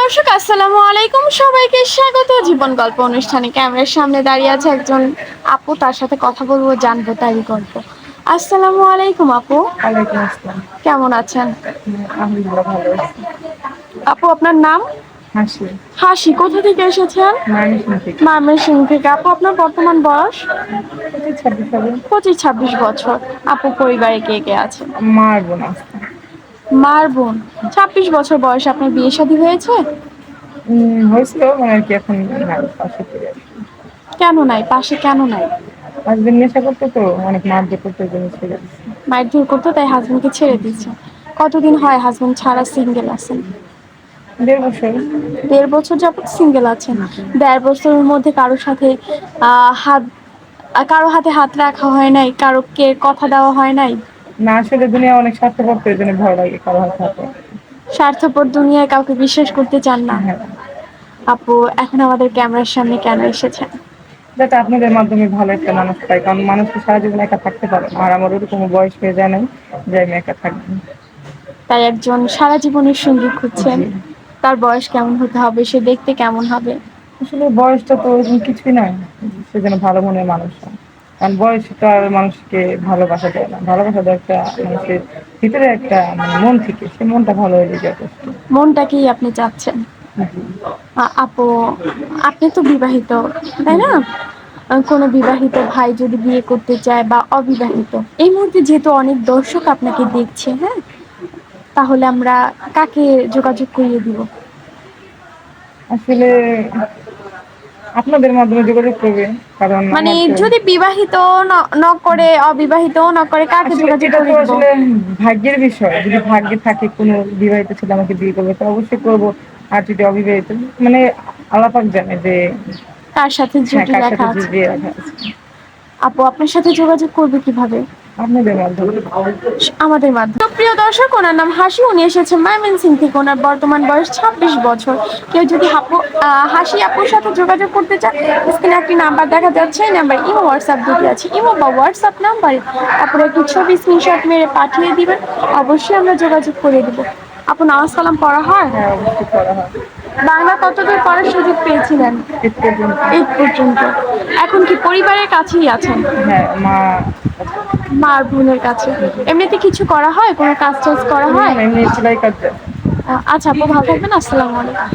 দর্শক আসসালামু আলাইকুম, সবাইকে স্বাগত জীবন গল্প অনুষ্ঠানে। ক্যামেরার সামনে দাঁড়িয়ে আছে একজন আপু, তার সাথে কথা বলবো, জানবো তারই গল্প। আসসালামু আলাইকুম আপু, ওয়ালাইকুম আসসালাম। কেমন আছেন? আলহামদুলিল্লাহ ভালো আছি। আপু আপনার নাম? হাসি। হাসি। কোথা থেকে এসেছেন? ময়মনসিংহ থেকে। ময়মনসিংহ থেকে। আপু আপনার বর্তমান বয়স? 25-26 হবে। 25-26 বছর। আপু পরিবারে কে কে আছে? মার বোন আছে। মার বোন। 26 বছর বয়স, আপনার বিয়ে শাদী হয়েছে? হয়েছিল মানে আর কি, এখন নাই, পাশে থেকে আর কি। কেন নাই? পাশে কেন নাই? হাজবেন্ড নেশা করতো তো, অনেক মারধর করতো, এই জন্য ছেড়ে দিচ্ছি। মারধর করতো তাই হাজবেন্ডকে ছেড়ে দিচ্ছে। কতদিন হয় হাজবেন্ড ছাড়া সিঙ্গেল আছেন? 1.5 বছর। 1.5 বছর যাবত সিঙ্গেল আছেন। 1.5 বছরের মধ্যে কারোর সাথে হাত, কারো হাতে হাত রাখা হয় নাই, কারোকে কথা দেওয়া হয় নাই? না, আসলে দুনিয়া অনেক স্বার্থপর তো, এই জন্য ভয় লাগে কারো হাতে হাতে। স্বার্থপর দুনিয়ায় কাউকে বিশ্বাস করতে চান না? হ্যাঁ, আপু এখন আমাদের ক্যামেরার সামনে কেন এসেছেন? যাতে আপনাদের মাধ্যমে ভালো একটা মানুষ পাই, কারণ মানুষ তো সারা জীবন একা থাকতে পারে না, আর আমার ওরকম বয়স হয়ে যায় নাই যে আমি একা থাকবো। তাই একজন সারা জীবনের সঙ্গী খুঁজছেন। জি। তার বয়স কেমন হতে হবে, সে দেখতে কেমন হবে? আসলে বয়সটা তো ওরকম কিছুই নয়, সে যেন ভালো মনের মানুষ হয়। কারণ বয়সটা আর মানুষকে ভালোবাসা দেয় না, ভালোবাসা দেয় একটা মানুষের ভিতরে একটা মানে মন থেকে, সে মনটা ভালো হলে যথেষ্ট। মনটাকেই আপনি চাচ্ছেন? জি। আপু আপনি তো বিবাহিত, তাই না? জি। কোনো বিবাহিত ভাই যদি বিয়ে করতে চায় বা অবিবাহিত, এই মুহূর্তে যেহেতু অনেক দর্শক আপনাকে দেখছে, হ্যাঁ, তাহলে আমরা কাকে যোগাযোগ করিয়ে দিব? আসলে আপনাদের মাধ্যমে যোগাযোগ করবে, কারণ মানে আমার তো যদি বিবাহিত ন করে, অবিবাহিত ন করে, কাকে আসলে যোগাযোগ এটা তো করিয়ে দিব? আসলে ভাগ্যের বিষয়। যদি ভাগ্যে থাকে কোনো বিবাহিত ছেলে আমাকে বিয়ে করবে, তো অবশ্যই করবো। আর যদি অবিবাহিত, মানে আল্লাহ পাক জানে যে কার সাথে হ্যাঁ জুটি কার রাখা সাথে আছে? জুড়িয়ে রাখা আছে। আপু আপনার সাথে যোগাযোগ করবে কিভাবে? আপনাদের মাধ্যমে। আমাদের মাধ্যমে। তো প্রিয় দর্শক, ওনার নাম হাসি, উনি এসেছে ময়মনসিংহ থেকে। ওনার বর্তমান বয়স 26 বছর। কেউ যদি হাসি আপুর সাথে যোগাযোগ করতে চান, স্ক্রিনে একটি নাম্বার দেখা যাচ্ছে, এই নাম্বার ইমো হোয়াটসঅ্যাপ দুটি আছে। ইমো বা হোয়াটসঅ্যাপ নাম্বারে আপনারা একটি ছবি স্ক্রিনশট মেরে পাঠিয়ে দিবেন, অবশ্যই আমরা যোগাযোগ করে দেবো। আপু নামাজ কালাম পড়া হয়? হ্যাঁ, অবশ্যই করা হয়। বাংলা কতদূর পড়ার সুযোগ পেয়েছিলেন? ঈদ পর্যন্ত। 8 পর্যন্ত। এখন কি পরিবারের কাছেই আছেন? হ্যাঁ, মা আছে। মার বোনের কাছে। এমনিতে কিছু করা হয়, কোনো কাজ টাজ করা না হয়? না, এমনি সেলাই কাজ জানি। আচ্ছা আপু, ভালো থাকবেন। আসসালামু আলাইকুম।